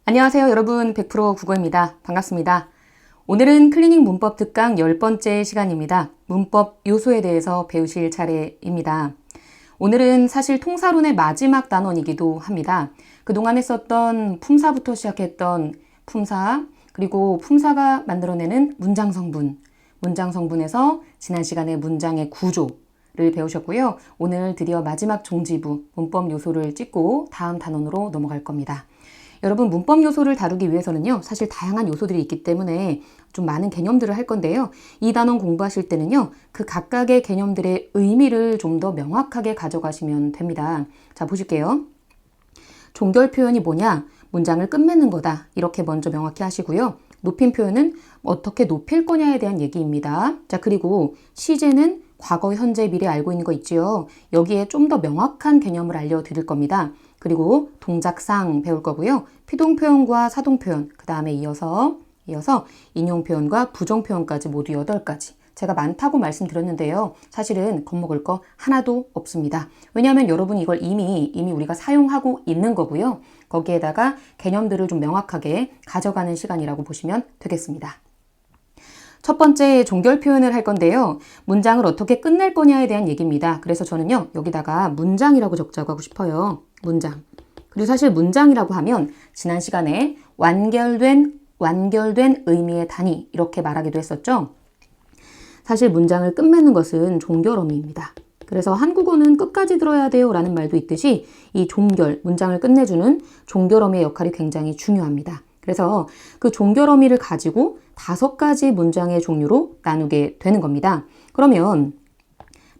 안녕하세요 여러분, 100% 국어입니다. 반갑습니다. 오늘은 클리닉 문법 특강 10번째 시간입니다. 문법 요소에 대해서 배우실 차례입니다. 오늘은 사실 통사론의 마지막 단원이기도 합니다. 그동안 했었던 품사부터 시작했던 품사, 그리고 품사가 만들어내는 문장 성분, 문장 성분에서 지난 시간에 문장의 구조를 배우셨고요. 오늘 드디어 마지막 종지부, 문법 요소를 찍고 다음 단원으로 넘어갈 겁니다. 여러분, 문법 요소를 다루기 위해서는요, 사실 다양한 요소들이 있기 때문에 좀 많은 개념들을 할 건데요. 이 단원 공부하실 때는요, 그 각각의 개념들의 의미를 좀 더 명확하게 가져가시면 됩니다. 자, 보실게요. 종결 표현이 뭐냐? 문장을 끝맺는 거다. 이렇게 먼저 명확히 하시고요. 높임 표현은 어떻게 높일 거냐에 대한 얘기입니다. 자, 그리고 시제는 과거, 현재, 미래 알고 있는 거 있지요. 여기에 좀 더 명확한 개념을 알려드릴 겁니다. 그리고 동작상 배울 거고요. 피동 표현과 사동 표현, 그 다음에 이어서 인용 표현과 부정 표현까지 모두 8가지. 제가 많다고 말씀드렸는데요. 사실은 겁먹을 거 하나도 없습니다. 왜냐하면 여러분이 이걸 이미 우리가 사용하고 있는 거고요. 거기에다가 개념들을 좀 명확하게 가져가는 시간이라고 보시면 되겠습니다. 첫 번째 종결 표현을 할 건데요. 문장을 어떻게 끝낼 거냐에 대한 얘기입니다. 그래서 저는요, 여기다가 문장이라고 적자고 하고 싶어요. 문장. 그리고 사실 문장이라고 하면 지난 시간에 완결된 의미의 단위 이렇게 말하기도 했었죠. 사실 문장을 끝맺는 것은 종결어미입니다. 그래서 한국어는 끝까지 들어야 돼요 라는 말도 있듯이 이 종결, 문장을 끝내주는 종결어미의 역할이 굉장히 중요합니다. 그래서 그 종결어미를 가지고 5가지 문장의 종류로 나누게 되는 겁니다. 그러면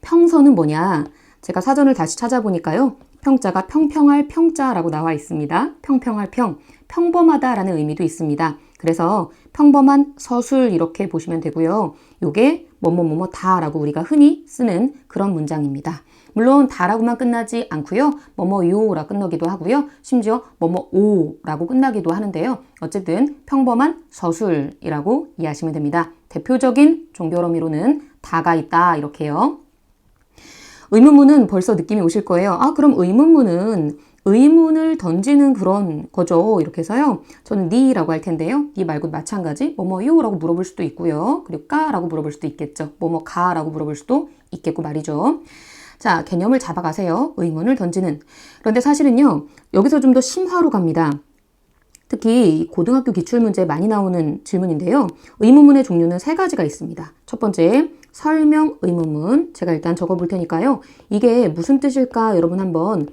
평서는 뭐냐? 제가 사전을 다시 찾아보니까요. 평자가 평평할 평자라고 나와 있습니다. 평평할 평, 평범하다라는 의미도 있습니다. 그래서 평범한 서술 이렇게 보시면 되고요. 요게 뭐뭐뭐뭐다라고 우리가 흔히 쓰는 그런 문장입니다. 물론 다라고만 끝나지 않고요. 뭐뭐요라 끝나기도 하고요. 심지어 뭐뭐오라고 끝나기도 하는데요. 어쨌든 평범한 서술이라고 이해하시면 됩니다. 대표적인 종결어미로는 다가 있다 이렇게요. 의문문은 벌써 느낌이 오실 거예요. 아, 그럼 의문문은 의문을 던지는 그런 거죠. 이렇게 해서요. 저는 니라고 할 텐데요. 니 말고 마찬가지 뭐뭐요 라고 물어볼 수도 있고요. 그리고 까라고 물어볼 수도 있겠죠. 뭐뭐가 라고 물어볼 수도 있겠고 말이죠. 자, 개념을 잡아가세요. 의문을 던지는. 그런데 사실은요. 여기서 좀 더 심화로 갑니다. 특히 고등학교 기출문제에 많이 나오는 질문인데요. 의문문의 종류는 3가지가 있습니다. 첫 번째, 설명 의문문. 제가 일단 적어볼 테니까요. 이게 무슨 뜻일까 여러분 한번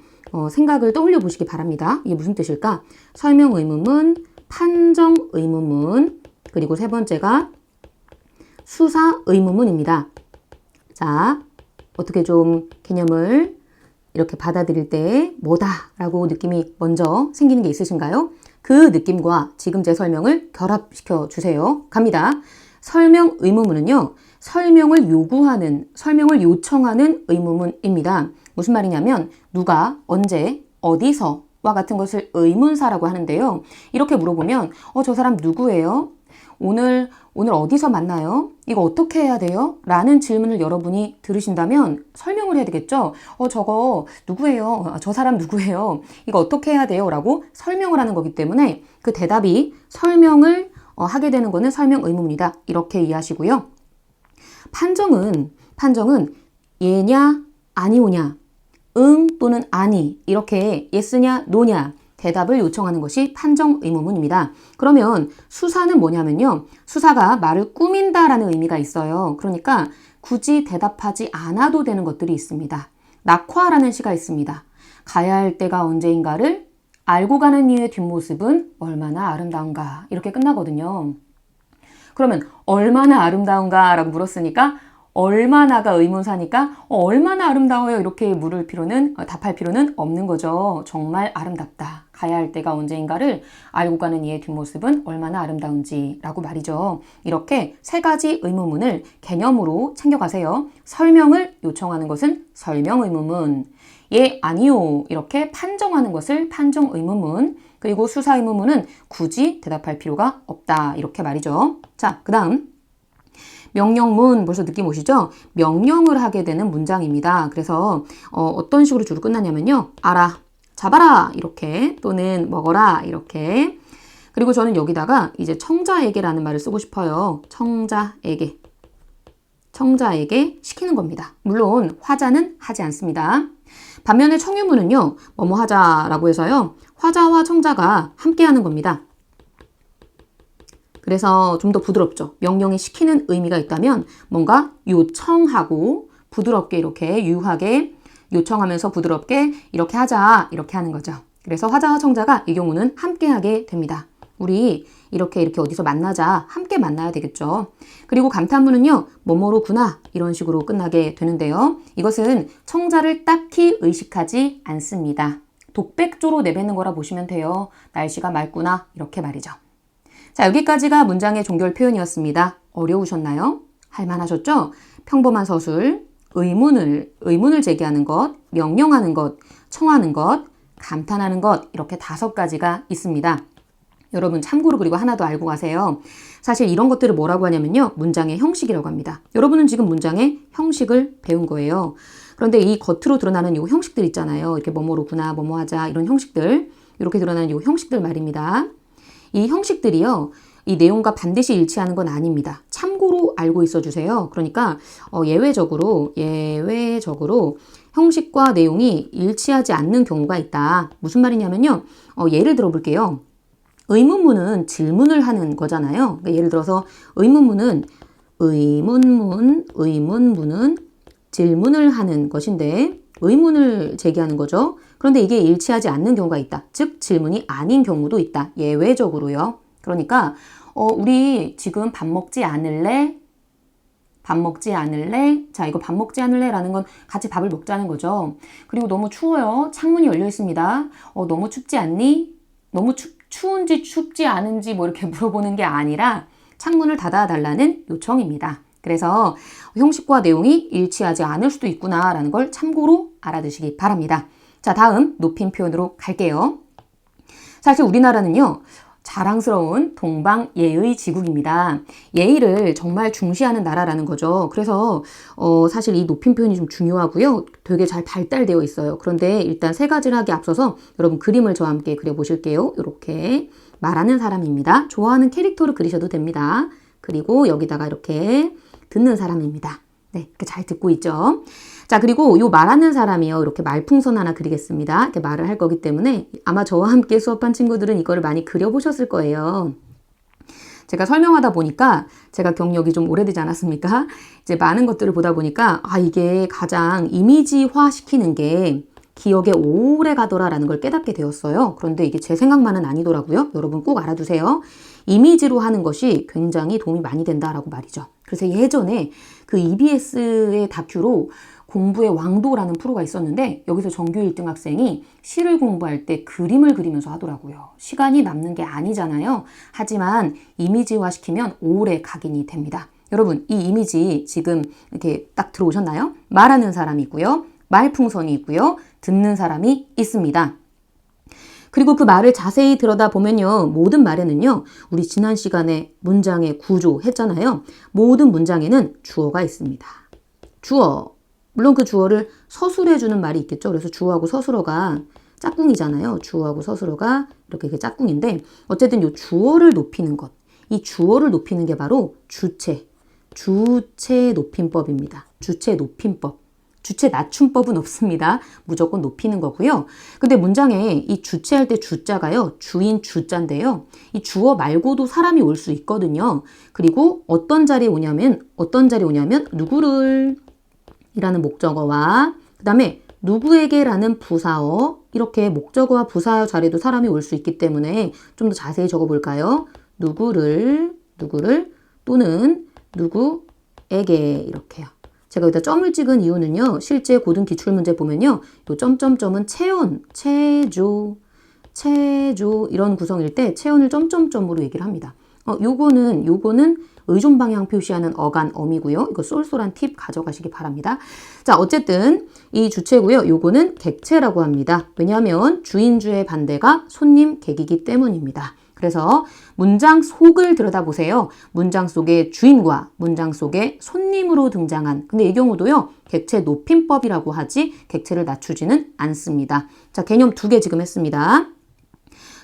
생각을 떠올려 보시기 바랍니다. 이게 무슨 뜻일까? 설명 의문문, 판정 의문문, 그리고 3번째가 수사 의문문입니다. 자, 어떻게 좀 개념을 이렇게 받아들일 때 뭐다라고 느낌이 먼저 생기는 게 있으신가요? 그 느낌과 지금 제 설명을 결합시켜 주세요. 갑니다. 설명 의문문은요. 설명을 요청하는 의문문입니다. 무슨 말이냐면 누가, 언제, 어디서와 같은 것을 의문사라고 하는데요. 이렇게 물어보면 저 사람 누구예요? 오늘 어디서 만나요? 이거 어떻게 해야 돼요? 라는 질문을 여러분이 들으신다면 설명을 해야 되겠죠? 저거 누구예요? 저 사람 누구예요? 이거 어떻게 해야 돼요? 라고 설명을 하는 거기 때문에 그 대답이 설명을 하게 되는 거는 설명 의문문이다. 이렇게 이해하시고요. 판정은 예냐, 아니오냐, 응 또는 아니 이렇게 예스냐, 노냐 대답을 요청하는 것이 판정 의문문입니다. 그러면 수사는 뭐냐면요. 수사가 말을 꾸민다라는 의미가 있어요. 그러니까 굳이 대답하지 않아도 되는 것들이 있습니다. 낙화라는 시가 있습니다. 가야 할 때가 언제인가를 알고 가는 이의 뒷모습은 얼마나 아름다운가 이렇게 끝나거든요. 그러면 얼마나 아름다운가 라고 물었으니까 얼마나가 의문사니까 얼마나 아름다워요 이렇게 답할 필요는 없는 거죠. 정말 아름답다. 가야 할 때가 언제인가를 알고 가는 이의 뒷모습은 얼마나 아름다운지 라고 말이죠. 이렇게 3가지 의문문을 개념으로 챙겨가세요. 설명을 요청하는 것은 설명 의문문, 예, 아니요 이렇게 판정하는 것을 판정 의문문, 그리고 수사 의문문은 굳이 대답할 필요가 없다 이렇게 말이죠. 자, 그 다음 명령문 벌써 느낌 오시죠? 명령을 하게 되는 문장입니다. 그래서 어떤 식으로 주로 끝나냐면요. 알아, 잡아라 이렇게 또는 먹어라 이렇게 그리고 저는 여기다가 이제 청자에게라는 말을 쓰고 싶어요. 청자에게 시키는 겁니다. 물론 화자는 하지 않습니다. 반면에 청유문은요, 뭐뭐 하자라고 해서요, 화자와 청자가 함께 하는 겁니다. 그래서 좀 더 부드럽죠. 명령이 시키는 의미가 있다면 뭔가 요청하고 부드럽게 이렇게 유하게 요청하면서 부드럽게 이렇게 하자 이렇게 하는 거죠. 그래서 화자와 청자가 이 경우는 함께 하게 됩니다. 우리 이렇게 어디서 만나자, 함께 만나야 되겠죠. 그리고 감탄문은요, 뭐뭐로구나 이런 식으로 끝나게 되는데요. 이것은 청자를 딱히 의식하지 않습니다. 독백조로 내뱉는 거라 보시면 돼요. 날씨가 맑구나 이렇게 말이죠. 자, 여기까지가 문장의 종결 표현이었습니다. 어려우셨나요? 할만하셨죠? 평범한 서술, 의문을 제기하는 것, 명령하는 것, 청하는 것, 감탄하는 것 이렇게 5가지가 있습니다. 여러분 참고로 그리고 하나 더 알고 가세요. 사실 이런 것들을 뭐라고 하냐면요. 문장의 형식이라고 합니다. 여러분은 지금 문장의 형식을 배운 거예요. 그런데 이 겉으로 드러나는 이 형식들 있잖아요. 이렇게 뭐뭐로구나, 뭐뭐하자 이런 형식들, 이렇게 드러나는 이 형식들 말입니다. 이 형식들이요. 이 내용과 반드시 일치하는 건 아닙니다. 참고로 알고 있어 주세요. 그러니까 예외적으로 형식과 내용이 일치하지 않는 경우가 있다. 무슨 말이냐면요. 예를 들어 볼게요. 의문문은 질문을 하는 거잖아요. 그러니까 예를 들어서 의문문은 질문을 하는 것인데 의문을 제기하는 거죠. 그런데 이게 일치하지 않는 경우가 있다. 즉 질문이 아닌 경우도 있다. 예외적으로요. 그러니까 우리 지금 밥 먹지 않을래? 자, 이거 밥 먹지 않을래? 라는 건 같이 밥을 먹자는 거죠. 그리고 너무 추워요. 창문이 열려 있습니다. 너무 춥지 않니? 너무 추운지 춥지 않은지 뭐 이렇게 물어보는 게 아니라 창문을 닫아달라는 요청입니다. 그래서 형식과 내용이 일치하지 않을 수도 있구나라는 걸 참고로 알아두시기 바랍니다. 자, 다음 높임 표현으로 갈게요. 사실 우리나라는요. 자랑스러운 동방예의 지국입니다. 예의를 정말 중시하는 나라라는 거죠. 그래서 사실 이 높임 표현이 좀 중요하고요. 되게 잘 발달되어 있어요. 그런데 일단 3가지를 하기 앞서서 여러분 그림을 저와 함께 그려보실게요. 이렇게 말하는 사람입니다. 좋아하는 캐릭터를 그리셔도 됩니다. 그리고 여기다가 이렇게 듣는 사람입니다. 네, 이렇게 잘 듣고 있죠. 자, 그리고 요 말하는 사람이요. 이렇게 말풍선 하나 그리겠습니다. 이렇게 말을 할 거기 때문에 아마 저와 함께 수업한 친구들은 이거를 많이 그려보셨을 거예요. 제가 설명하다 보니까 제가 경력이 좀 오래되지 않았습니까? 이제 많은 것들을 보다 보니까 이게 가장 이미지화 시키는 게 기억에 오래 가더라라는 걸 깨닫게 되었어요. 그런데 이게 제 생각만은 아니더라고요. 여러분 꼭 알아두세요. 이미지로 하는 것이 굉장히 도움이 많이 된다라고 말이죠. 그래서 예전에 그 EBS의 다큐로 공부의 왕도라는 프로가 있었는데 여기서 전교 1등 학생이 시를 공부할 때 그림을 그리면서 하더라고요. 시간이 남는 게 아니잖아요. 하지만 이미지화 시키면 오래 각인이 됩니다. 여러분 이 이미지 지금 이렇게 딱 들어오셨나요? 말하는 사람이 있고요. 말풍선이 있고요. 듣는 사람이 있습니다. 그리고 그 말을 자세히 들여다보면요. 모든 말에는요. 우리 지난 시간에 문장의 구조 했잖아요. 모든 문장에는 주어가 있습니다. 주어. 물론 그 주어를 서술해주는 말이 있겠죠. 그래서 주어하고 서술어가 짝꿍이잖아요. 주어하고 서술어가 이렇게 짝꿍인데 어쨌든 이 주어를 높이는 것. 이 주어를 높이는 게 바로 주체 높임법입니다. 주체 높임법. 주체 낮춤법은 없습니다. 무조건 높이는 거고요. 근데 문장에 이 주체할 때 주자가요. 주인 주자인데요. 이 주어 말고도 사람이 올 수 있거든요. 그리고 어떤 자리에 오냐면 누구를 이라는 목적어와 그 다음에 누구에게라는 부사어 이렇게 목적어와 부사어 자리에도 사람이 올 수 있기 때문에 좀 더 자세히 적어볼까요? 누구를 또는 누구에게 이렇게요. 제가 여기다 점을 찍은 이유는요. 실제 고등 기출문제 보면요. 요 점점점은 체온, 체조 이런 구성일 때 체온을 점점점으로 얘기를 합니다. 요거는 의존 방향 표시하는 어간 어미고요. 이거 쏠쏠한 팁 가져가시기 바랍니다. 자, 어쨌든 이 주체고요. 요거는 객체라고 합니다. 왜냐하면 주인주의 반대가 손님 객이기 때문입니다. 그래서 문장 속을 들여다보세요. 문장 속의 주인과 문장 속의 손님으로 등장한 근데 이 경우도요. 객체 높임법이라고 하지 객체를 낮추지는 않습니다. 자, 개념 2개 지금 했습니다.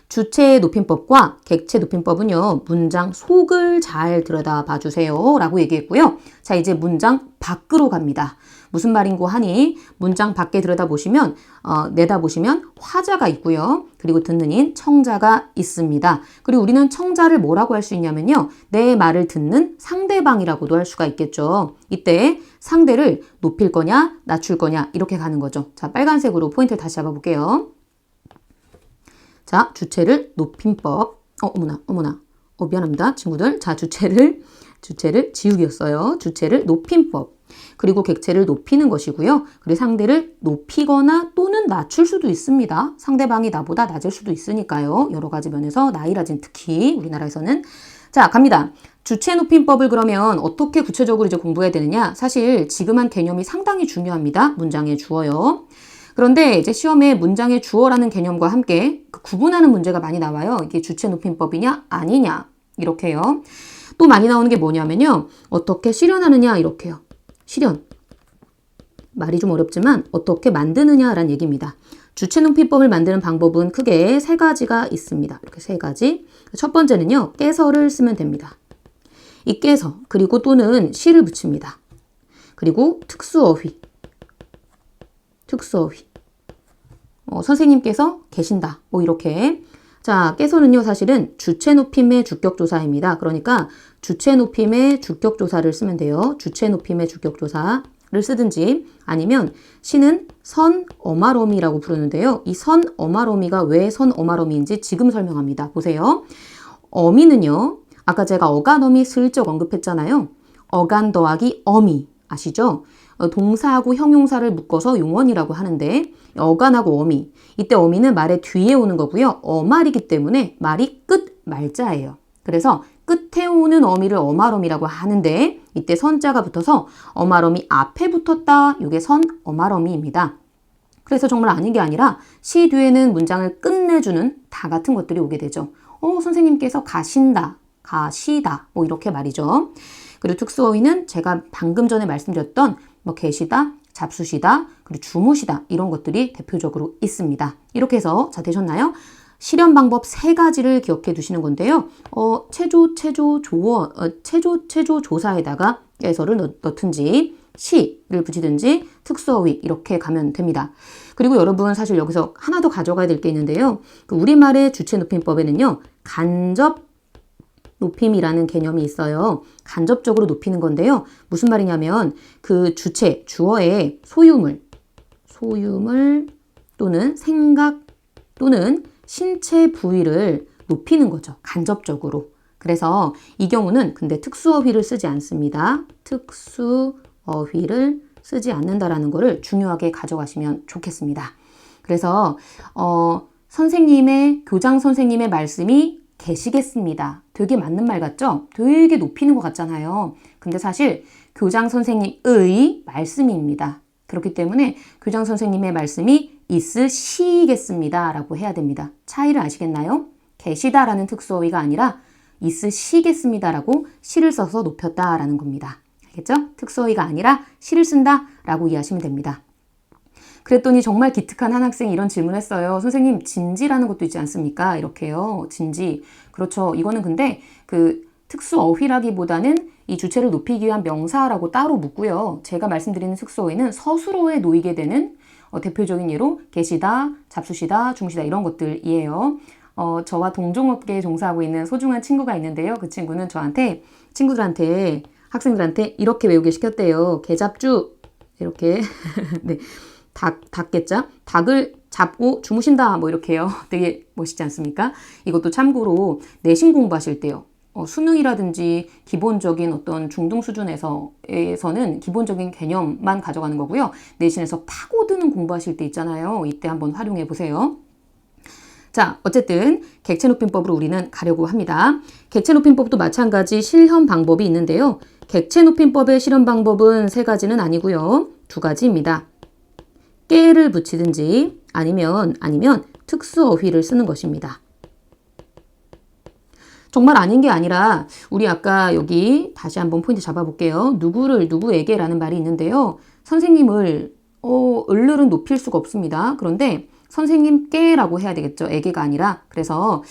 주체 높임법과 객체 높임법은요, 문장 속을 잘 들여다봐 주세요 라고 얘기했고요. 자, 이제 문장 밖으로 갑니다. 무슨 말인고 하니 문장 밖에 들여다보시면 내다보시면 화자가 있고요. 그리고 듣는 인 청자가 있습니다. 그리고 우리는 청자를 뭐라고 할 수 있냐면요. 내 말을 듣는 상대방이라고도 할 수가 있겠죠. 이때 상대를 높일 거냐 낮출 거냐 이렇게 가는 거죠. 자, 빨간색으로 포인트를 다시 잡아볼게요. 자, 주체를 높임법. 어머나. 미안합니다. 친구들. 자, 주체를 지우기였어요. 주체를 높임법. 그리고 객체를 높이는 것이고요. 그리고 상대를 높이거나 또는 낮출 수도 있습니다. 상대방이 나보다 낮을 수도 있으니까요. 여러 가지 면에서 나이라진 특히 우리나라에서는. 자, 갑니다. 주체 높임법을 그러면 어떻게 구체적으로 이제 공부해야 되느냐? 사실 지금 한 개념이 상당히 중요합니다. 문장의 주어요. 그런데 이제 시험에 문장의 주어라는 개념과 함께 구분하는 문제가 많이 나와요. 이게 주체 높임법이냐 아니냐 이렇게요. 또 많이 나오는 게 뭐냐면요. 어떻게 실현하느냐 이렇게요. 실현. 말이 좀 어렵지만 어떻게 만드느냐라는 얘기입니다. 주체 높임법을 만드는 방법은 크게 세 가지가 있습니다. 이렇게 세 가지. 첫 번째는요. 깨서를 쓰면 됩니다. 이 깨서 그리고 또는 시를 붙입니다. 그리고 특수어휘. 선생님께서 계신다. 뭐 이렇게. 자, 깨서는요 사실은 주체 높임의 주격조사입니다. 그러니까 주체 높임의 주격조사를 쓰면 돼요. 주체 높임의 주격조사를 쓰든지 아니면 시는 선어마러미라고 부르는데요. 이 선어마러미가 왜 선어마러미인지 지금 설명합니다. 보세요. 어미는요. 아까 제가 어간어미 슬쩍 언급했잖아요. 어간 더하기 어미 아시죠? 동사하고 형용사를 묶어서 용언이라고 하는데 어간하고 어미. 이때 어미는 말의 뒤에 오는 거고요. 어말이기 때문에 말이 끝 말자예요. 그래서 끝에 오는 어미를 어말어미라고 하는데 이때 선자가 붙어서 어말어미 앞에 붙었다. 이게 선어말어미입니다. 그래서 정말 아닌 게 아니라 시 뒤에는 문장을 끝내주는 다 같은 것들이 오게 되죠. 선생님께서 가신다, 가시다 뭐 이렇게 말이죠. 그리고 특수어휘는 제가 방금 전에 말씀드렸던 뭐 계시다, 잡수시다, 그리고 주무시다 이런 것들이 대표적으로 있습니다. 이렇게 해서 자 되셨나요? 실현 방법 세 가지를 기억해 두시는 건데요. 체조 조사에다가 깨서를 넣든지 시를 붙이든지 특수어휘 이렇게 가면 됩니다. 그리고 여러분 사실 여기서 하나 더 가져가야 될 게 있는데요. 그 우리말의 주체 높임법에는요. 간접 높임이라는 개념이 있어요. 간접적으로 높이는 건데요. 무슨 말이냐면 그 주체, 주어의 소유물 또는 생각 또는 신체 부위를 높이는 거죠. 간접적으로. 그래서 이 경우는 근데 특수어휘를 쓰지 않습니다. 특수어휘를 쓰지 않는다라는 거를 중요하게 가져가시면 좋겠습니다. 그래서 교장 선생님의 말씀이 계시겠습니다. 되게 맞는 말 같죠? 되게 높이는 것 같잖아요. 근데 사실 교장 선생님의 말씀입니다. 그렇기 때문에 교장 선생님의 말씀이 있으시겠습니다. 라고 해야 됩니다. 차이를 아시겠나요? 계시다라는 특수어휘가 아니라 있으시겠습니다. 라고 시를 써서 높였다라는 겁니다. 알겠죠? 특수어휘가 아니라 시를 쓴다 라고 이해하시면 됩니다. 그랬더니 정말 기특한 한 학생이 이런 질문을 했어요. 선생님, 진지라는 것도 있지 않습니까? 이렇게요. 진지. 그렇죠. 이거는 근데 그 특수어휘라기보다는 이 주체를 높이기 위한 명사라고 따로 묻고요. 제가 말씀드리는 특수어휘는 서술어에 놓이게 되는 대표적인 예로 계시다, 잡수시다, 주무시다 이런 것들이에요. 저와 동종업계에 종사하고 있는 소중한 친구가 있는데요. 그 친구는 학생들한테 이렇게 외우게 시켰대요. 개잡주 이렇게 네. 닭겠죠? 닭을 잡고 주무신다 뭐 이렇게요. 되게 멋있지 않습니까? 이것도 참고로 내신 공부하실 때요. 수능이라든지 기본적인 어떤 중등 수준에서는 기본적인 개념만 가져가는 거고요. 내신에서 파고드는 공부하실 때 있잖아요. 이때 한번 활용해 보세요. 자, 어쨌든 객체 높임법으로 우리는 가려고 합니다. 객체 높임법도 마찬가지 실현 방법이 있는데요. 객체 높임법의 실현 방법은 세 가지는 아니고요. 두 가지입니다. 깨를 붙이든지 아니면 특수어휘를 쓰는 것입니다. 정말 아닌 게 아니라 우리 아까 여기 다시 한번 포인트 잡아볼게요. 누구에게 라는 말이 있는데요. 선생님을 을은 높일 수가 없습니다. 그런데 선생님께라고 해야 되겠죠. 에게가 아니라. 그래서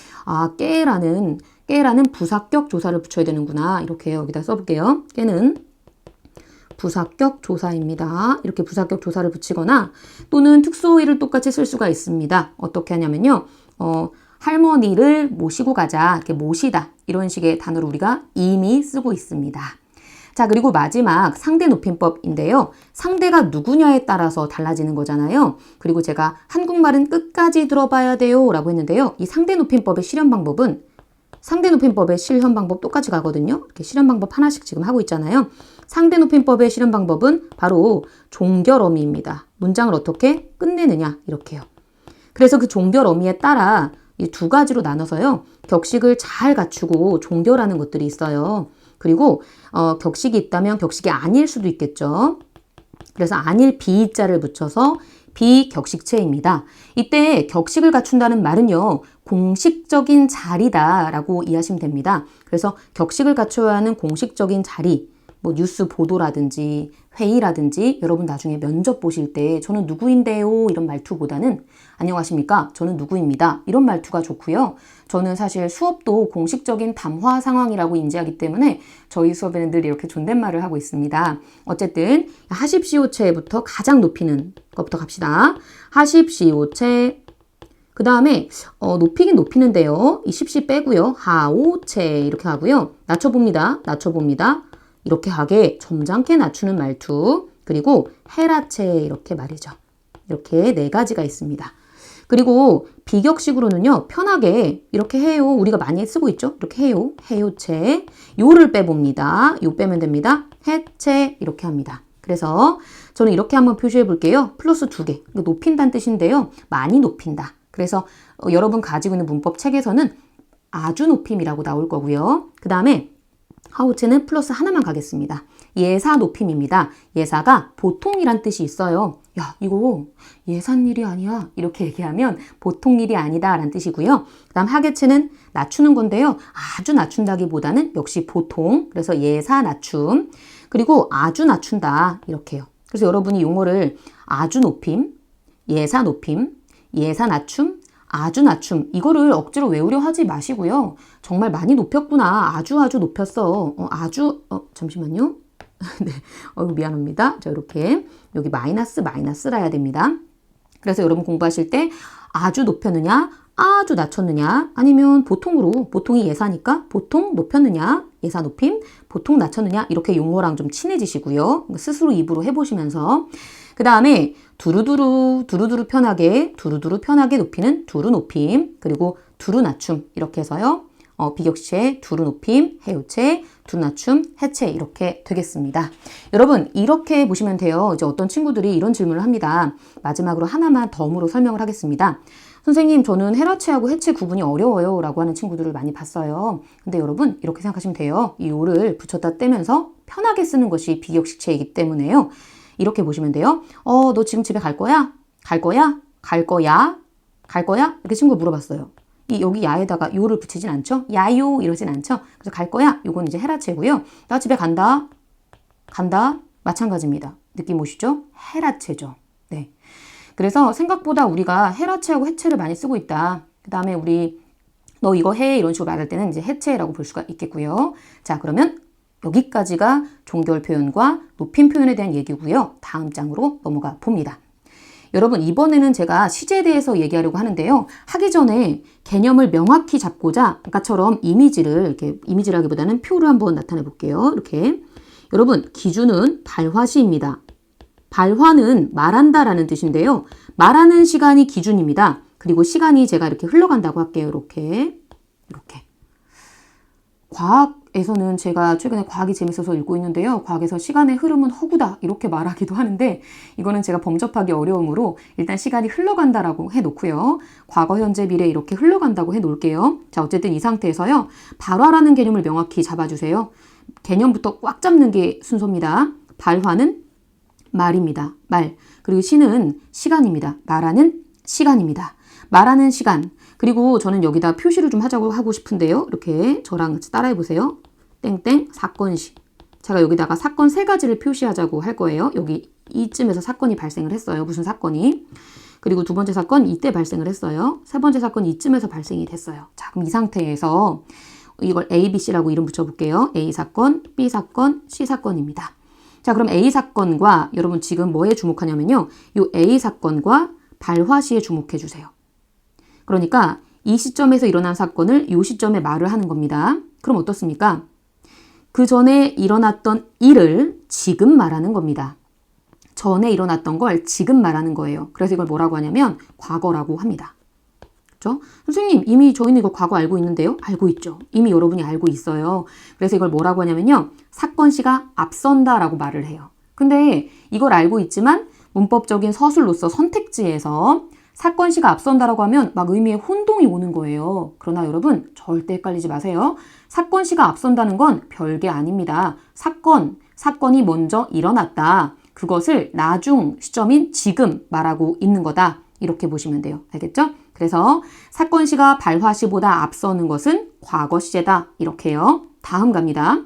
깨라는 부사격 조사를 붙여야 되는구나. 이렇게 여기다 써볼게요. 깨는 부사격 조사입니다. 이렇게 부사격 조사를 붙이거나 또는 특수어휘를 똑같이 쓸 수가 있습니다. 어떻게 하냐면요. 할머니를 모시고 가자. 이렇게 모시다. 이런 식의 단어를 우리가 이미 쓰고 있습니다. 자, 그리고 마지막 상대 높임법인데요. 상대가 누구냐에 따라서 달라지는 거잖아요. 그리고 제가 한국말은 끝까지 들어봐야 돼요 라고 했는데요. 이 상대 높임법의 실현 방법은 상대 높임법의 실현 방법 똑같이 가거든요. 이렇게 실현 방법 하나씩 지금 하고 있잖아요. 상대 높임법의 실현 방법은 바로 종결 어미입니다. 문장을 어떻게 끝내느냐 이렇게요. 그래서 그 종결 어미에 따라 이 두 가지로 나눠서요. 격식을 잘 갖추고 종결하는 것들이 있어요. 그리고 격식이 있다면 격식이 아닐 수도 있겠죠. 그래서 아닐 비자를 붙여서 비격식체입니다. 이때 격식을 갖춘다는 말은요. 공식적인 자리다라고 이해하시면 됩니다. 그래서 격식을 갖춰야 하는 공식적인 자리, 뭐 뉴스 보도라든지 회의라든지 여러분 나중에 면접 보실 때 저는 누구인데요 이런 말투보다는 안녕하십니까 저는 누구입니다 이런 말투가 좋고요. 저는 사실 수업도 공식적인 담화 상황이라고 인지하기 때문에 저희 수업에는 늘 이렇게 존댓말을 하고 있습니다. 어쨌든 하십시오체부터 가장 높이는 것부터 갑시다. 하십시오체 그 다음에 높이긴 높이는데요. 이 십시 빼고요. 하오체 이렇게 하고요. 낮춰봅니다. 이렇게 하게 점잖게 낮추는 말투 그리고 헤라체 이렇게 말이죠. 이렇게 네 가지가 있습니다. 그리고 비격식으로는요. 편하게 이렇게 해요. 우리가 많이 쓰고 있죠. 이렇게 해요. 해요체 요를 빼봅니다. 요 빼면 됩니다. 해체 이렇게 합니다. 그래서 저는 이렇게 한번 표시해 볼게요. 플러스 2개. 높인다는 뜻인데요. 많이 높인다. 그래서 여러분 가지고 있는 문법 책에서는 아주 높임이라고 나올 거고요. 그 다음에 하우체는 플러스 하나만 가겠습니다. 예사 높임입니다. 예사가 보통이란 뜻이 있어요. 야, 이거 예산 일이 아니야. 이렇게 얘기하면 보통 일이 아니다 라는 뜻이고요. 그 다음 하계체는 낮추는 건데요. 아주 낮춘다기보다는 역시 보통. 그래서 예사 낮춤. 그리고 아주 낮춘다. 이렇게요. 그래서 여러분이 용어를 아주 높임, 예사 높임, 예사 낮춤, 아주 낮춤 이거를 억지로 외우려 하지 마시고요. 정말 많이 높였구나. 아주 높였어. 잠시만요. 네, 미안합니다. 자, 이렇게 여기 마이너스라 해야 됩니다. 그래서 여러분 공부하실 때 아주 높였느냐, 아주 낮췄느냐, 아니면 보통이 예사니까 보통 높였느냐, 예사 높임, 보통 낮췄느냐 이렇게 용어랑 좀 친해지시고요. 스스로 입으로 해보시면서 그 다음에 두루두루 편하게 높이는 두루 높임 그리고 두루 낮춤 이렇게 해서요. 비격체 두루 높임, 해요체, 두루 낮춤, 해체 이렇게 되겠습니다. 여러분 이렇게 보시면 돼요. 이제 어떤 친구들이 이런 질문을 합니다. 마지막으로 하나만 덤으로 설명을 하겠습니다. 선생님 저는 헤라체하고 해체 구분이 어려워요 라고 하는 친구들을 많이 봤어요. 근데 여러분 이렇게 생각하시면 돼요. 이 요를 붙였다 떼면서 편하게 쓰는 것이 비격식체이기 때문에요. 이렇게 보시면 돼요. 너 지금 집에 갈 거야? 갈 거야? 이렇게 친구가 물어봤어요. 여기 야에다가 요를 붙이진 않죠? 야요 이러진 않죠? 그래서 갈 거야? 요건 이제 헤라체고요. 나 집에 간다. 마찬가지입니다. 느낌 오시죠? 헤라체죠. 네. 그래서 생각보다 우리가 헤라체하고 해체를 많이 쓰고 있다. 그 다음에 우리 너 이거 해 이런 식으로 말할 때는 이제 해체라고 볼 수가 있겠고요. 자, 그러면 여기까지가 종결 표현과 높임 표현에 대한 얘기고요. 다음 장으로 넘어가 봅니다. 여러분 이번에는 제가 시제에 대해서 얘기하려고 하는데요. 하기 전에 개념을 명확히 잡고자 아까처럼 이미지라기보다는 표를 한번 나타내 볼게요. 이렇게 여러분 기준은 발화시입니다. 발화는 말한다라는 뜻인데요. 말하는 시간이 기준입니다. 그리고 시간이 제가 이렇게 흘러간다고 할게요. 이렇게 과학에서는 제가 최근에 과학이 재밌어서 읽고 있는데요. 과학에서 시간의 흐름은 허구다 이렇게 말하기도 하는데 이거는 제가 범접하기 어려우므로 일단 시간이 흘러간다라고 해놓고요. 과거, 현재, 미래 이렇게 흘러간다고 해놓을게요. 자, 어쨌든 이 상태에서요. 발화라는 개념을 명확히 잡아주세요. 개념부터 꽉 잡는 게 순서입니다. 발화는 말입니다. 말. 그리고 시는 시간입니다. 말하는 시간입니다. 말하는 시간. 그리고 저는 여기다 표시를 좀 하고 싶은데요. 이렇게 저랑 같이 따라해 보세요. 땡땡 사건시. 제가 여기다가 사건 3가지를 표시하자고 할 거예요. 여기 이쯤에서 사건이 발생을 했어요. 무슨 사건이. 그리고 두 번째 사건 이때 발생을 했어요. 세 번째 사건 이쯤에서 발생이 됐어요. 자, 그럼 이 상태에서 이걸 A, B, C라고 이름 붙여볼게요. A 사건, B 사건, C 사건입니다. 자, 그럼 A 사건과 여러분 지금 뭐에 주목하냐면요. 이 A 사건과 발화 시에 주목해 주세요. 그러니까 이 시점에서 일어난 사건을 이 시점에 말을 하는 겁니다. 그럼 어떻습니까? 그 전에 일어났던 일을 지금 말하는 겁니다. 전에 일어났던 걸 지금 말하는 거예요. 그래서 이걸 뭐라고 하냐면 과거라고 합니다. 그렇죠? 선생님, 이미 저희는 이거 과거 알고 있는데요? 알고 있죠. 이미 여러분이 알고 있어요. 그래서 이걸 뭐라고 하냐면요. 사건 시가 앞선다라고 말을 해요. 근데 이걸 알고 있지만 문법적인 서술로서 선택지에서 사건 시가 앞선다라고 하면 막 의미에 혼동이 오는 거예요. 그러나 여러분 절대 헷갈리지 마세요. 사건 시가 앞선다는 건 별게 아닙니다. 사건이 먼저 일어났다. 그것을 나중 시점인 지금 말하고 있는 거다. 이렇게 보시면 돼요. 알겠죠? 그래서 사건 시가 발화 시보다 앞서는 것은 과거 시제다. 이렇게요. 다음 갑니다.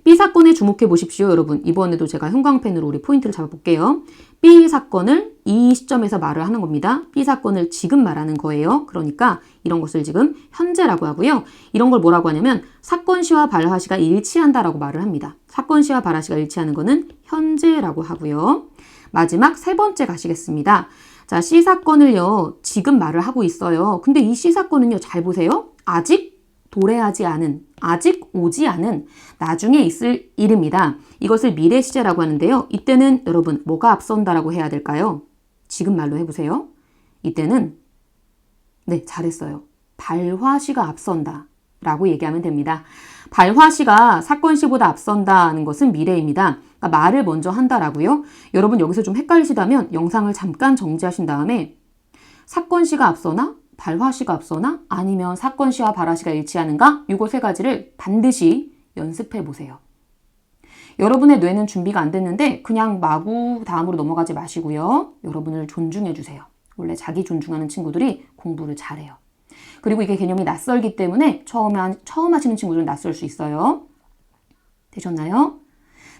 B 사건에 주목해 보십시오, 여러분. 이번에도 제가 형광펜으로 우리 포인트를 잡아볼게요. B 사건을 이 시점에서 말을 하는 겁니다. B 사건을 지금 말하는 거예요. 그러니까 이런 것을 지금 현재라고 하고요. 이런 걸 뭐라고 하냐면 사건 시와 발화 시가 일치한다라고 말을 합니다. 사건 시와 발화 시가 일치하는 거는 현재라고 하고요. 마지막 세 번째 가시겠습니다. 자, C 사건을요, 지금 말을 하고 있어요. 근데 이 C 사건은요, 잘 보세요. 아직 도래하지 않은, 아직 오지 않은, 나중에 있을 일입니다. 이것을 미래 시제라고 하는데요. 이때는 여러분 뭐가 앞선다라고 해야 될까요? 지금 말로 해보세요. 이때는 네, 잘했어요. 발화시가 앞선다 라고 얘기하면 됩니다. 발화시가 사건시보다 앞선다는 것은 미래입니다. 그러니까 말을 먼저 한다라고요. 여러분 여기서 좀 헷갈리시다면 영상을 잠깐 정지하신 다음에 사건시가 앞서나 발화시가 앞서나 아니면 사건시와 발화시가 일치하는가? 이거 세 가지를 반드시 연습해 보세요. 여러분의 뇌는 준비가 안 됐는데 그냥 마구 다음으로 넘어가지 마시고요. 여러분을 존중해 주세요. 원래 자기 존중하는 친구들이 공부를 잘해요. 그리고 이게 개념이 낯설기 때문에 처음 하시는 친구들은 낯설 수 있어요. 되셨나요?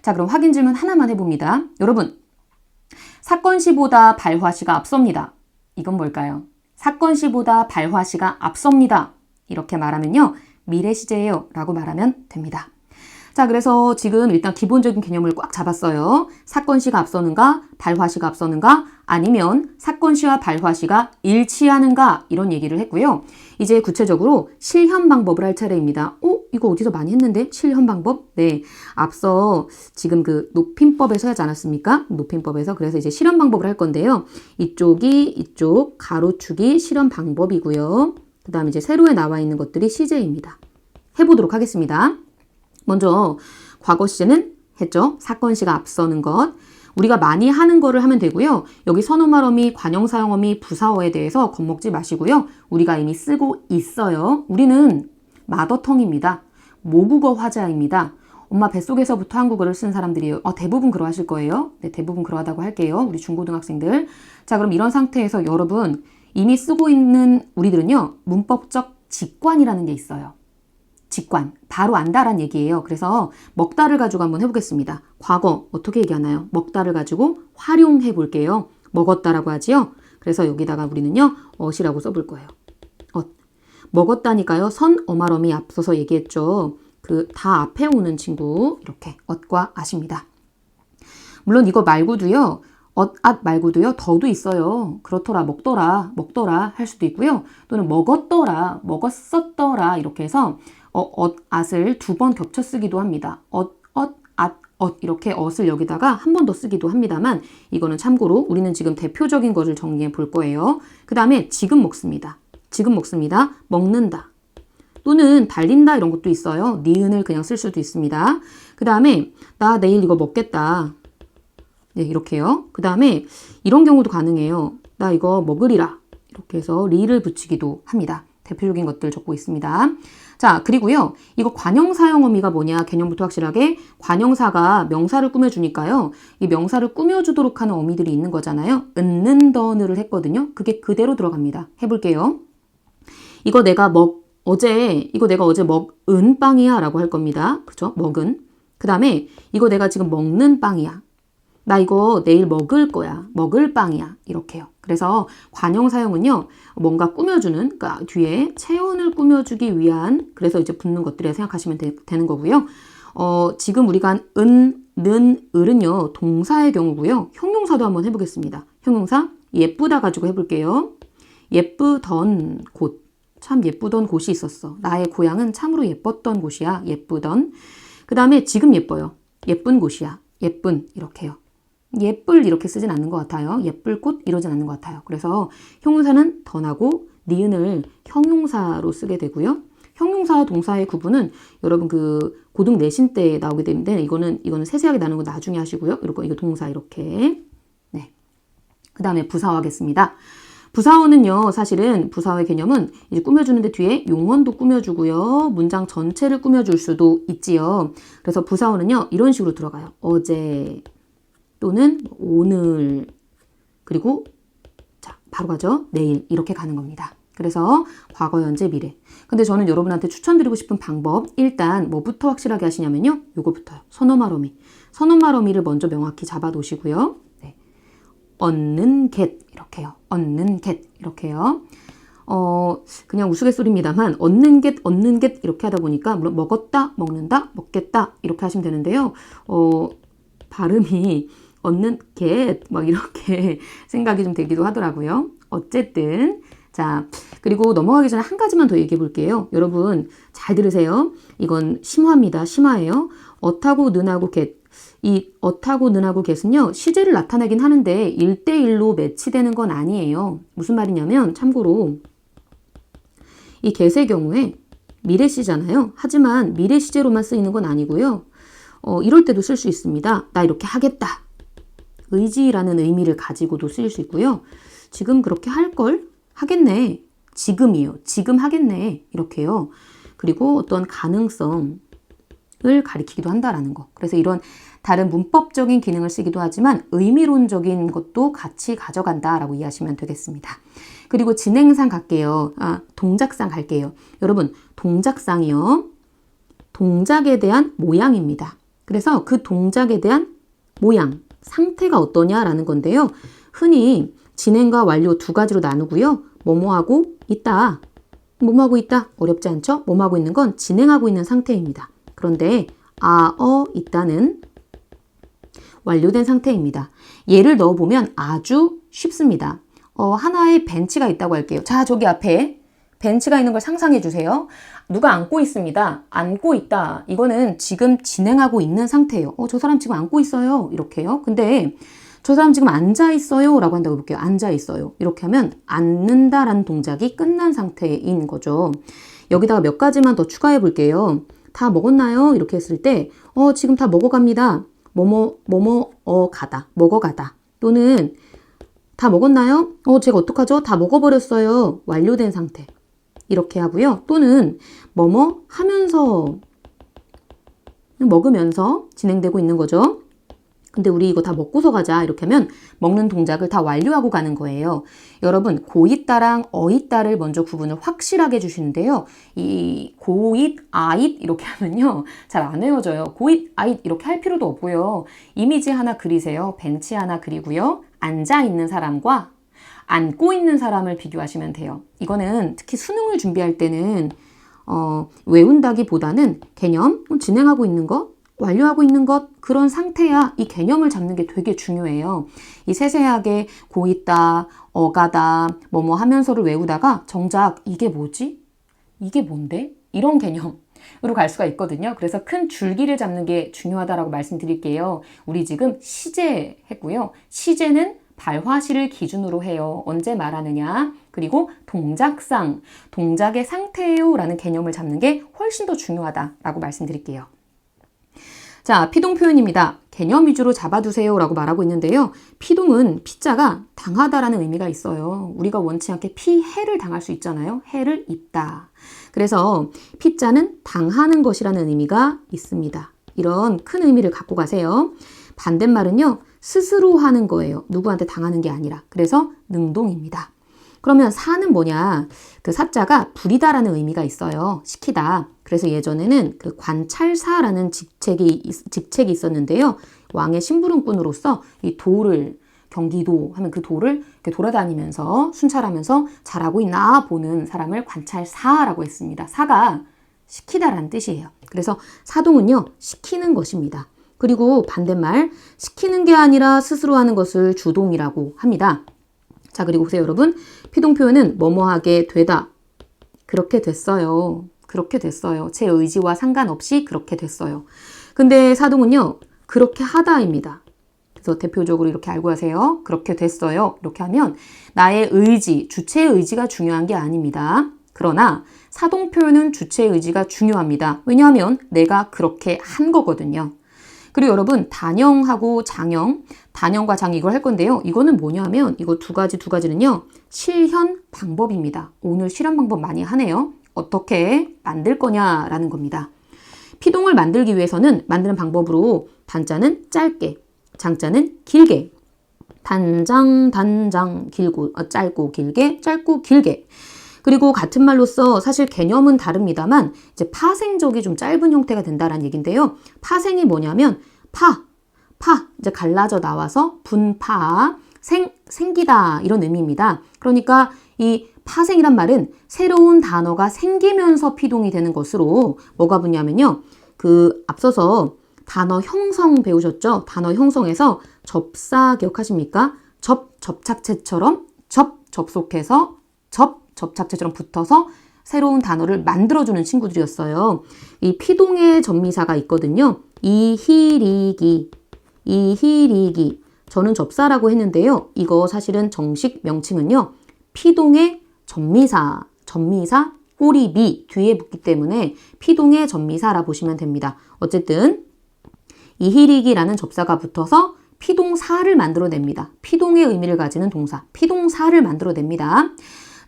자, 그럼 확인 질문 하나만 해봅니다. 여러분, 사건시보다 발화시가 앞섭니다. 이건 뭘까요? 사건시보다 발화시가 앞섭니다. 이렇게 말하면요. 미래시제예요 라고 말하면 됩니다. 자, 그래서 지금 일단 기본적인 개념을 꽉 잡았어요. 사건시가 앞서는가, 발화시가 앞서는가, 아니면 사건시와 발화시가 일치하는가 이런 얘기를 했고요. 이제 구체적으로 실현 방법을 할 차례입니다. 이거 어디서 많이 했는데? 실현 방법? 네, 앞서 지금 그 높임법에서 하지 않았습니까? 높임법에서. 그래서 이제 실현 방법을 할 건데요. 이쪽 가로축이 실현 방법이고요. 그 다음에 이제 세로에 나와 있는 것들이 시제입니다. 해보도록 하겠습니다. 먼저 과거 시제는 했죠. 사건시가 앞서는 것. 우리가 많이 하는 거를 하면 되고요. 여기 선어말어미, 관형사용어미, 부사어에 대해서 겁먹지 마시고요. 우리가 이미 쓰고 있어요. 우리는 마더텅입니다. 모국어 화자입니다. 엄마 뱃속에서부터 한국어를 쓴 사람들이에요. 대부분 그러하실 거예요. 네, 대부분 그러하다고 할게요. 우리 중고등학생들. 자, 그럼 이런 상태에서 여러분 이미 쓰고 있는 우리들은요. 문법적 직관이라는 게 있어요. 직관, 바로 안다란 얘기예요. 그래서 먹다를 가지고 한번 해보겠습니다. 과거 어떻게 얘기하나요? 먹다를 가지고 활용해 볼게요. 먹었다라고 하지요. 그래서 여기다가 우리는요. 엇이라고 써볼 거예요. 먹었다니까요. 선, 어말어미 앞서서 얘기했죠. 그 다 앞에 오는 친구 이렇게 엇과 at입니다. 물론 이거 말고도요. 엇 말고도요. 더도 있어요. 그렇더라, 먹더라 할 수도 있고요. 또는 먹었더라, 먹었었더라 이렇게 해서 at을 두 번 겹쳐 쓰기도 합니다. 이렇게 엇을 여기다가 한 번 더 쓰기도 합니다만 이거는 참고로 우리는 지금 대표적인 것을 정리해 볼 거예요. 그 다음에 지금 먹습니다. 먹는다. 또는 달린다 이런 것도 있어요. 니은을 그냥 쓸 수도 있습니다. 그 다음에 나 내일 이거 먹겠다. 네, 이렇게요. 그 다음에 이런 경우도 가능해요. 나 이거 먹으리라. 이렇게 해서 리를 붙이기도 합니다. 대표적인 것들 적고 있습니다. 자, 그리고요. 이거 관형사용어미가 뭐냐 개념부터 확실하게 관형사가 명사를 꾸며주니까요. 이 명사를 꾸며주도록 하는 어미들이 있는 거잖아요. 은는더느를 했거든요. 그게 그대로 들어갑니다. 해볼게요. 이거 내가 어제 먹은 빵이야 라고 할 겁니다. 그죠? 먹은. 그 다음에 이거 내가 지금 먹는 빵이야. 나 이거 내일 먹을 거야. 먹을 빵이야. 이렇게요. 그래서 관용 사용은요. 뭔가 꾸며주는, 그러니까 뒤에 체온을 꾸며주기 위한, 그래서 이제 붙는 것들에 생각하시면 되는 거고요. 지금 우리가 한 은, 는, 을은요. 동사의 경우고요. 형용사도 한번 해보겠습니다. 형용사 예쁘다 가지고 해볼게요. 예쁘던 곳. 참 예쁘던 곳이 있었어. 나의 고향은 참으로 예뻤던 곳이야. 예쁘던. 그 다음에 지금 예뻐요. 예쁜 곳이야. 예쁜 이렇게요. 예쁠 이렇게 쓰진 않는 것 같아요. 예쁠 꽃 이러진 않는 것 같아요. 그래서 형용사는 던하고 니은을 형용사로 쓰게 되고요. 형용사와 동사의 구분은 여러분 그 고등 내신 때 나오게 되는데 이거는 세세하게 나누는 거 나중에 하시고요. 이거 동사 이렇게. 네. 그 다음에 부사어 하겠습니다. 부사어는요, 사실은 부사어의 개념은 이제 꾸며주는데 뒤에 용언도 꾸며주고요. 문장 전체를 꾸며줄 수도 있지요. 그래서 부사어는요, 이런 식으로 들어가요. 어제 또는 오늘 그리고 자, 바로 가죠. 내일 이렇게 가는 겁니다. 그래서 과거, 현재, 미래. 근데 저는 여러분한테 추천드리고 싶은 방법 일단 뭐부터 확실하게 하시냐면요. 요거부터요. 선어말어미. 선어말어미를 먼저 명확히 잡아 놓으시고요. 네. 얻는 겟 이렇게요. 얻는 겟 이렇게요. 그냥 우스갯소리입니다만 얻는 겟 이렇게 하다 보니까 물론 먹었다, 먹는다, 먹겠다 이렇게 하시면 되는데요. 발음이 얻는 겟 막 이렇게 생각이 좀 되기도 하더라고요. 어쨌든 자, 그리고 넘어가기 전에 한 가지만 더 얘기해 볼게요. 여러분 잘 들으세요. 이건 심화입니다. 심화예요. 어타고 는하고 겟. 이 어타고 는하고 겟은요. 시제를 나타내긴 하는데 1대1로 매치되는 건 아니에요. 무슨 말이냐면 참고로 이 겟의 경우에 미래시잖아요. 하지만 미래시제로만 쓰이는 건 아니고요. 이럴 때도 쓸 수 있습니다. 나 이렇게 하겠다. 의지라는 의미를 가지고도 쓰일 수 있고요. 지금 그렇게 할 걸 하겠네. 지금이요. 지금 하겠네. 이렇게요. 그리고 어떤 가능성을 가리키기도 한다라는 거. 그래서 이런 다른 문법적인 기능을 쓰기도 하지만 의미론적인 것도 같이 가져간다라고 이해하시면 되겠습니다. 그리고 진행상 갈게요. 동작상 갈게요. 여러분, 동작상이요. 동작에 대한 모양입니다. 그래서 그 동작에 대한 모양, 상태가 어떠냐라는 건데요. 흔히 진행과 완료 두 가지로 나누고요. 뭐뭐하고 있다. 뭐뭐하고 있다. 어렵지 않죠? 뭐뭐하고 있는 건 진행하고 있는 상태입니다. 그런데 있다는 완료된 상태입니다. 예를 넣어보면 아주 쉽습니다. 하나의 벤치가 있다고 할게요. 자, 저기 앞에 벤치가 있는 걸 상상해 주세요. 누가 앉고 있습니다. 앉고 있다. 이거는 지금 진행하고 있는 상태예요. 저 사람 지금 앉고 있어요. 이렇게요. 근데 저 사람 지금 앉아 있어요. 라고 한다고 볼게요. 앉아 있어요. 이렇게 하면 앉는다라는 동작이 끝난 상태인 거죠. 여기다가 몇 가지만 더 추가해 볼게요. 다 먹었나요? 이렇게 했을 때 지금 다 먹어갑니다. 가다. 먹어가다. 또는 다 먹었나요? 제가 어떡하죠? 다 먹어버렸어요. 완료된 상태. 이렇게 하고요. 또는 뭐뭐 하면서 먹으면서 진행되고 있는 거죠. 근데 우리 이거 다 먹고서 가자 이렇게 하면 먹는 동작을 다 완료하고 가는 거예요. 여러분 고있다랑 어있다를 먼저 구분을 확실하게 해주시는데요. 이 고잇, 아잇 이렇게 하면요. 잘 안 외워져요. 고잇, 아잇 이렇게 할 필요도 없고요. 이미지 하나 그리세요. 벤치 하나 그리고요. 앉아있는 사람과 앉고 있는 사람을 비교하시면 돼요. 이거는 특히 수능을 준비할 때는 외운다기보다는 개념, 진행하고 있는 것, 완료하고 있는 것, 그런 상태야. 이 개념을 잡는 게 되게 중요해요. 이 세세하게 고있다, 어가다, 뭐뭐 하면서를 외우다가 정작 이게 뭐지? 이게 뭔데? 이런 개념으로 갈 수가 있거든요. 그래서 큰 줄기를 잡는 게 중요하다라고 말씀드릴게요. 우리 지금 시제 했고요. 시제는 발화시를 기준으로 해요. 언제 말하느냐. 그리고 동작상, 동작의 상태예요 라는 개념을 잡는 게 훨씬 더 중요하다라고 말씀드릴게요. 자, 피동 표현입니다. 개념 위주로 잡아두세요 라고 말하고 있는데요. 피동은 피자가 당하다라는 의미가 있어요. 우리가 원치 않게 피해를 당할 수 있잖아요. 해를 입다. 그래서 피자는 당하는 것이라는 의미가 있습니다. 이런 큰 의미를 갖고 가세요. 반대말은요. 스스로 하는 거예요. 누구한테 당하는 게 아니라. 그래서 능동입니다. 그러면 사는 뭐냐? 그 사자가 부리다라는 의미가 있어요. 시키다. 그래서 예전에는 그 관찰사라는 직책이 있었는데요. 왕의 심부름꾼으로서 이 도를 경기도 하면 그 도를 이렇게 돌아다니면서 순찰하면서 잘하고 있나 보는 사람을 관찰사라고 했습니다. 사가 시키다라는 뜻이에요. 그래서 사동은요, 시키는 것입니다. 그리고 반대말, 시키는 게 아니라 스스로 하는 것을 주동이라고 합니다. 자, 그리고 보세요, 여러분. 피동 표현은 뭐뭐하게 되다. 그렇게 됐어요. 그렇게 됐어요. 제 의지와 상관없이 그렇게 됐어요. 근데 사동은요, 그렇게 하다입니다. 그래서 대표적으로 이렇게 알고 하세요. 그렇게 됐어요. 이렇게 하면 나의 의지, 주체의 의지가 중요한 게 아닙니다. 그러나 사동 표현은 주체의 의지가 중요합니다. 왜냐하면 내가 그렇게 한 거거든요. 그리고 여러분, 단형하고 장형, 단형과 장 이걸 할 건데요. 이거는 뭐냐면 이거 두 가지는요. 실현 방법입니다. 오늘 실현 방법 많이 하네요. 어떻게 만들 거냐라는 겁니다. 피동을 만들기 위해서는 만드는 방법으로 단자는 짧게, 장자는 길게, 단장, 길고, 짧고, 길게, 짧고, 길게. 그리고 같은 말로써 사실 개념은 다릅니다만 이제 파생적이 좀 짧은 형태가 된다라는 얘기인데요. 파생이 뭐냐면 파 이제 갈라져 나와서 분파, 생기다 이런 의미입니다. 그러니까 이 파생이란 말은 새로운 단어가 생기면서 피동이 되는 것으로 뭐가 붙냐면요. 그 앞서서 단어 형성 배우셨죠? 단어 형성에서 접사 기억하십니까? 접착체처럼 접속해서 접착체처럼 붙어서 새로운 단어를 만들어주는 친구들이었어요. 이 피동의 전미사가 있거든요. 이희리기. 저는 접사라고 했는데요. 이거 사실은 정식 명칭은요. 피동의 전미사, 꼬리비 뒤에 붙기 때문에 피동의 전미사라 보시면 됩니다. 어쨌든 이희리기라는 접사가 붙어서 피동사를 만들어냅니다. 피동의 의미를 가지는 동사, 피동사를 만들어냅니다.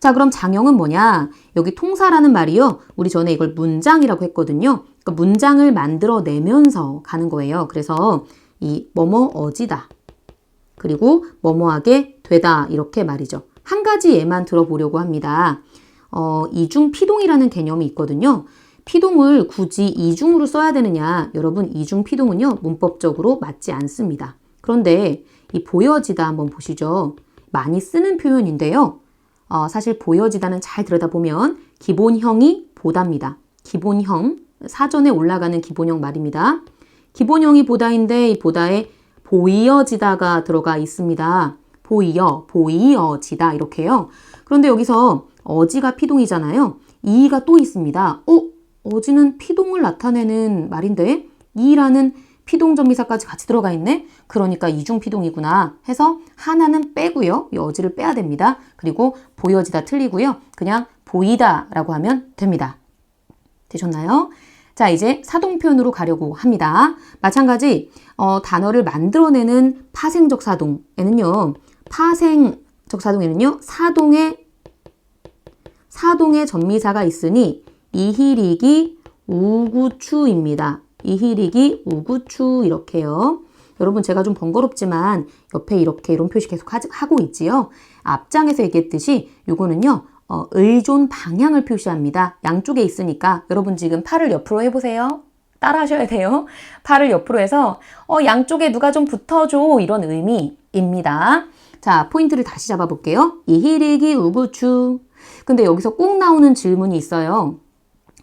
자, 그럼 장형은 뭐냐? 여기 통사라는 말이요. 우리 전에 이걸 문장이라고 했거든요. 그러니까 문장을 만들어내면서 가는 거예요. 그래서 이 뭐뭐어지다. 그리고 뭐뭐하게 되다. 이렇게 말이죠. 한 가지 예만 들어보려고 합니다. 이중 피동이라는 개념이 있거든요. 피동을 굳이 이중으로 써야 되느냐? 여러분, 이중 피동은요. 문법적으로 맞지 않습니다. 그런데 이 보여지다 한번 보시죠. 많이 쓰는 표현인데요. 사실 보여지다는 잘 들여다보면 기본형이 보다입니다. 기본형, 사전에 올라가는 기본형 말입니다. 기본형이 보다인데 이 보다에 보이어지다가 들어가 있습니다. 보이어지다 이렇게요. 그런데 여기서 어지가 피동이잖아요. 이가 또 있습니다. 어지는 피동을 나타내는 말인데 이라는 피동전미사까지 같이 들어가 있네? 그러니까 이중피동이구나 해서 하나는 빼고요. 이 어지를 빼야 됩니다. 그리고 보여지다 틀리고요. 그냥 보이다 라고 하면 됩니다. 되셨나요? 자, 이제 사동표현으로 가려고 합니다. 마찬가지 단어를 만들어내는 파생적 사동에는요. 사동의 전미사가 있으니 이희리기 우구추입니다. 이희리기 우구추 이렇게요. 여러분 제가 좀 번거롭지만 옆에 이렇게 이런 표시 계속 하고 있지요. 앞장에서 얘기했듯이 이거는요. 의존 방향을 표시합니다. 양쪽에 있으니까 여러분 지금 팔을 옆으로 해보세요. 따라 하셔야 돼요. 팔을 옆으로 해서 양쪽에 누가 좀 붙어줘 이런 의미입니다. 자, 포인트를 다시 잡아볼게요. 이희리기 우구추. 근데 여기서 꼭 나오는 질문이 있어요.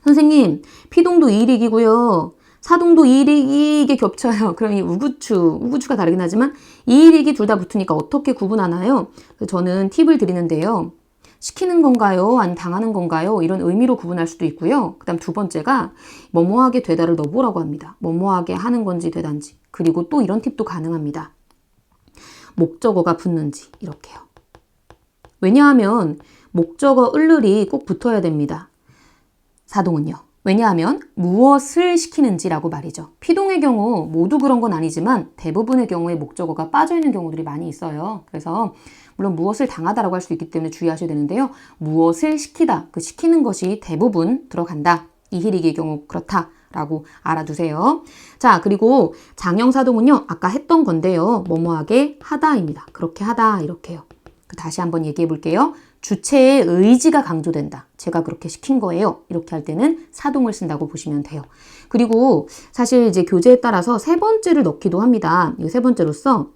선생님, 피동도 이희리기고요. 사동도 이희리기 이게 겹쳐요. 그럼 이 우구추가 다르긴 하지만 이희리기 둘 다 붙으니까 어떻게 구분하나요? 저는 팁을 드리는데요. 시키는 건가요? 아니면 당하는 건가요? 이런 의미로 구분할 수도 있고요. 그 다음 두 번째가 뭐뭐하게 되다를 넣어보라고 합니다. 뭐뭐하게 하는 건지 되단지. 그리고 또 이런 팁도 가능합니다. 목적어가 붙는지 이렇게요. 왜냐하면 목적어 을을이 꼭 붙어야 됩니다. 사동은요. 왜냐하면 무엇을 시키는지라고 말이죠. 피동의 경우 모두 그런 건 아니지만 대부분의 경우에 목적어가 빠져있는 경우들이 많이 있어요. 그래서 물론 무엇을 당하다라고 할 수 있기 때문에 주의하셔야 되는데요. 무엇을 시키다, 그 시키는 것이 대부분 들어간다. 이희리기의 경우 그렇다라고 알아두세요. 자, 그리고 장형사동은요. 아까 했던 건데요. 뭐뭐하게 하다입니다. 그렇게 하다 이렇게요. 다시 한번 얘기해 볼게요. 주체의 의지가 강조된다. 제가 그렇게 시킨 거예요. 이렇게 할 때는 사동을 쓴다고 보시면 돼요. 그리고 사실 이제 교재에 따라서 세 번째를 넣기도 합니다. 이 세 번째로서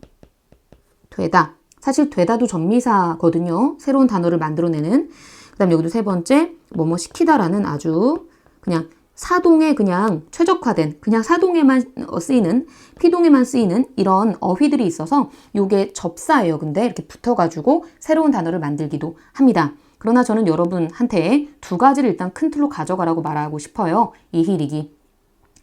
되다. 사실 되다도 전미사거든요. 새로운 단어를 만들어내는. 그 다음 여기도 세 번째 뭐뭐 시키다라는 아주 그냥 사동에 그냥 최적화된 그냥 사동에만 쓰이는 피동에만 쓰이는 이런 어휘들이 있어서 이게 접사예요. 근데 이렇게 붙어가지고 새로운 단어를 만들기도 합니다. 그러나 저는 여러분한테 두 가지를 일단 큰 틀로 가져가라고 말하고 싶어요. 이희리기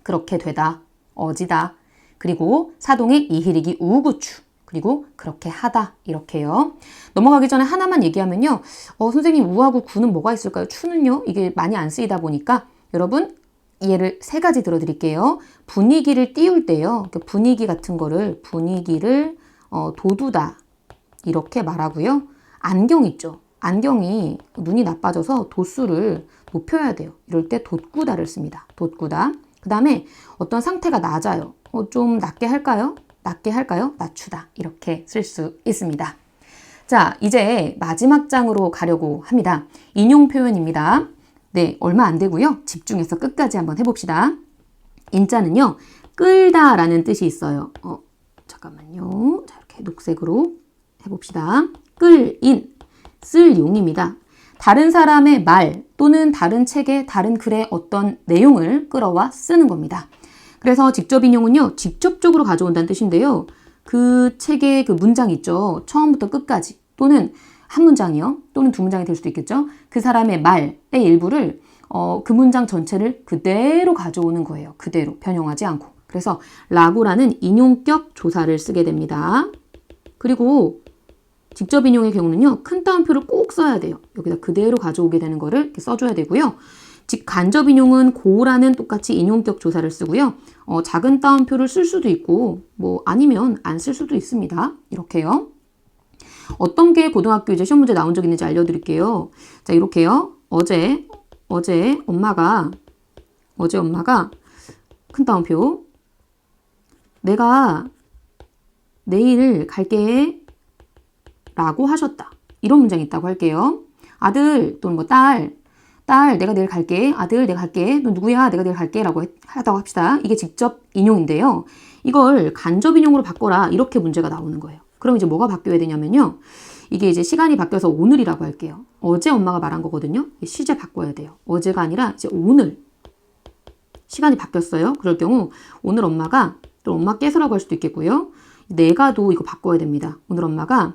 그렇게 되다 어지다 그리고 사동의 이희리기 우구추 그리고 그렇게 하다 이렇게요. 넘어가기 전에 하나만 얘기하면요. 선생님 우하고 구는 뭐가 있을까요? 추는요? 이게 많이 안 쓰이다 보니까 여러분 예를 세 가지 들어드릴게요. 분위기를 띄울 때요. 분위기 같은 거를 분위기를 돋우다 이렇게 말하고요. 안경 있죠. 안경이 눈이 나빠져서 도수를 높여야 돼요. 이럴 때 돋구다를 씁니다. 돋구다. 그 다음에 어떤 상태가 낮아요. 좀 낮게 할까요? 낮게 할까요? 낮추다. 이렇게 쓸 수 있습니다. 자, 이제 마지막 장으로 가려고 합니다. 인용 표현입니다. 네, 얼마 안 되고요. 집중해서 끝까지 한번 해봅시다. 인자는요, 끌다 라는 뜻이 있어요. 잠깐만요. 자, 이렇게 녹색으로 해봅시다. 끌인, 쓸 용입니다. 다른 사람의 말 또는 다른 책의 다른 글의 어떤 내용을 끌어와 쓰는 겁니다. 그래서 직접 인용은요, 직접적으로 가져온다는 뜻인데요. 그 책의 그 문장 있죠. 처음부터 끝까지 또는 한 문장이요. 또는 두 문장이 될 수도 있겠죠. 그 사람의 말의 일부를 그 문장 전체를 그대로 가져오는 거예요. 그대로 변형하지 않고. 그래서 라고라는 인용격 조사를 쓰게 됩니다. 그리고 직접 인용의 경우는요. 큰 따옴표를 꼭 써야 돼요. 여기다 그대로 가져오게 되는 거를 이렇게 써줘야 되고요. 간접 인용은 고라는 똑같이 인용격 조사를 쓰고요. 작은 따옴표를 쓸 수도 있고 뭐 아니면 안 쓸 수도 있습니다. 이렇게요. 어떤 게 고등학교 이제 시험 문제 나온 적 있는지 알려드릴게요. 자, 이렇게요. 어제 엄마가 큰 따옴표 내가 내일 갈게 라고 하셨다. 이런 문장이 있다고 할게요. 아들 또는 뭐 딸 내가 내일 갈게. 아들 내가 갈게. 너 누구야? 내가 내일 갈게 라고 하다고 합시다. 이게 직접 인용인데요. 이걸 간접 인용으로 바꿔라. 이렇게 문제가 나오는 거예요. 그럼 이제 뭐가 바뀌어야 되냐면요. 이게 이제 시간이 바뀌어서 오늘이라고 할게요. 어제 엄마가 말한 거거든요. 시제 바꿔야 돼요. 어제가 아니라 이제 오늘. 시간이 바뀌었어요. 그럴 경우 오늘 엄마가 또 엄마께서라고 할 수도 있겠고요. 내가도 이거 바꿔야 됩니다. 오늘 엄마가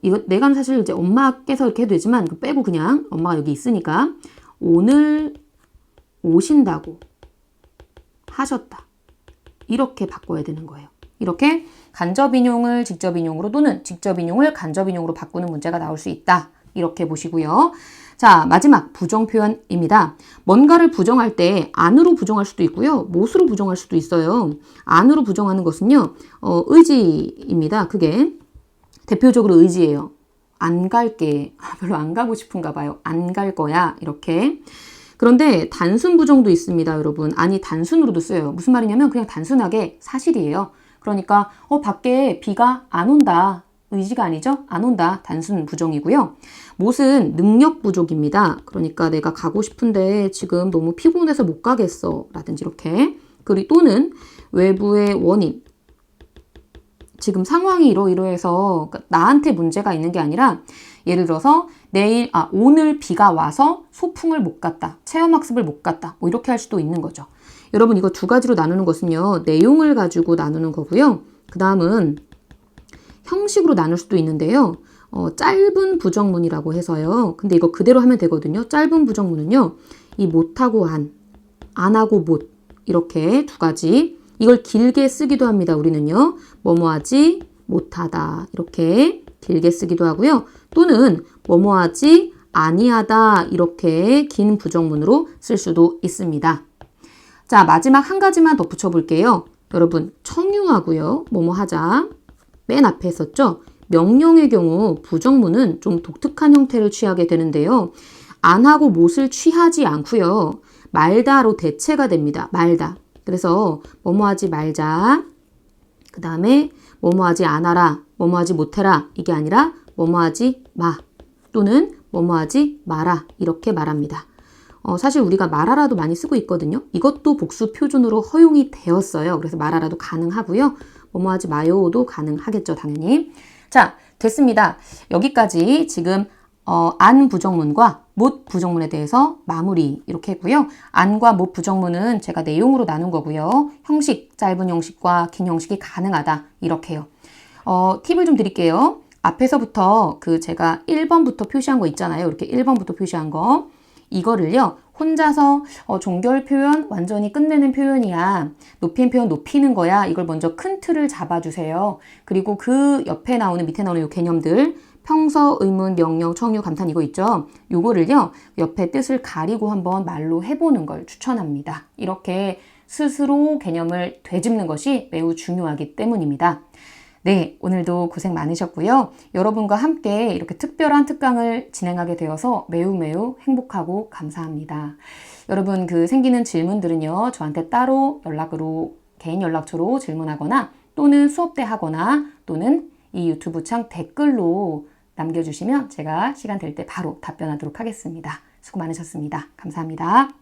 이거 내가는 사실 이제 엄마께서 이렇게 해도 되지만 빼고 그냥 엄마가 여기 있으니까 오늘 오신다고 하셨다. 이렇게 바꿔야 되는 거예요. 이렇게 간접 인용을 직접 인용으로 또는 직접 인용을 간접 인용으로 바꾸는 문제가 나올 수 있다. 이렇게 보시고요. 자, 마지막 부정 표현입니다. 뭔가를 부정할 때 안으로 부정할 수도 있고요. 못으로 부정할 수도 있어요. 안으로 부정하는 것은요. 의지입니다. 그게 대표적으로 의지예요. 안 갈게. 별로 안 가고 싶은가 봐요. 안 갈 거야. 이렇게. 그런데 단순 부정도 있습니다, 여러분. 아니, 단순으로도 쓰여요. 무슨 말이냐면 그냥 단순하게 사실이에요. 그러니까 밖에 비가 안 온다. 의지가 아니죠? 안 온다. 단순 부정이고요. 못은 능력 부족입니다. 그러니까 내가 가고 싶은데 지금 너무 피곤해서 못 가겠어. 라든지 이렇게. 그리고 또는 외부의 원인. 지금 상황이 이러이러해서 나한테 문제가 있는 게 아니라 예를 들어서 오늘 비가 와서 소풍을 못 갔다. 체험학습을 못 갔다. 뭐 이렇게 할 수도 있는 거죠. 여러분 이거 두 가지로 나누는 것은요. 내용을 가지고 나누는 거고요. 그 다음은 형식으로 나눌 수도 있는데요. 짧은 부정문이라고 해서요. 근데 이거 그대로 하면 되거든요. 짧은 부정문은요. 이 못하고 안 하고 못 이렇게 두 가지. 이걸 길게 쓰기도 합니다. 우리는요. 뭐뭐하지 못하다 이렇게 길게 쓰기도 하고요. 또는 뭐뭐하지 아니하다 이렇게 긴 부정문으로 쓸 수도 있습니다. 자, 마지막 한 가지만 덧붙여 볼게요. 여러분 청유하고요. 뭐뭐하자 맨 앞에 있었죠. 명령의 경우 부정문은 좀 독특한 형태를 취하게 되는데요. 안 하고 못을 취하지 않고요. 말다로 대체가 됩니다. 말다. 그래서 뭐뭐하지 말자. 그 다음에 뭐뭐하지 않아라. 뭐뭐하지 못해라. 이게 아니라 뭐뭐하지 마. 또는 뭐뭐 하지 마라 이렇게 말합니다. 사실 우리가 말하라도 많이 쓰고 있거든요. 이것도 복수 표준으로 허용이 되었어요. 그래서 말하라도 가능하고요. 뭐뭐 하지 마요도 가능하겠죠, 당연히. 자, 됐습니다. 여기까지 지금 안 부정문과 못 부정문에 대해서 마무리 이렇게 했고요. 안과 못 부정문은 제가 내용으로 나눈 거고요. 형식, 짧은 형식과 긴 형식이 가능하다 이렇게요. 팁을 좀 드릴게요. 앞에서부터 제가 1번부터 표시한 거 있잖아요. 이렇게 1번부터 표시한 거. 이거를요. 혼자서 종결 표현 완전히 끝내는 표현이야. 높이는 표현 높이는 거야. 이걸 먼저 큰 틀을 잡아주세요. 그리고 그 옆에 나오는 밑에 나오는 이 개념들 평서, 의문, 명령, 청유, 감탄 이거 있죠. 요거를요. 옆에 뜻을 가리고 한번 말로 해보는 걸 추천합니다. 이렇게 스스로 개념을 되짚는 것이 매우 중요하기 때문입니다. 네, 오늘도 고생 많으셨고요. 여러분과 함께 이렇게 특별한 특강을 진행하게 되어서 매우 행복하고 감사합니다. 여러분 생기는 질문들은요. 저한테 따로 개인 연락처로 질문하거나 또는 수업 때 하거나 또는 이 유튜브 창 댓글로 남겨주시면 제가 시간 될 때 바로 답변하도록 하겠습니다. 수고 많으셨습니다. 감사합니다.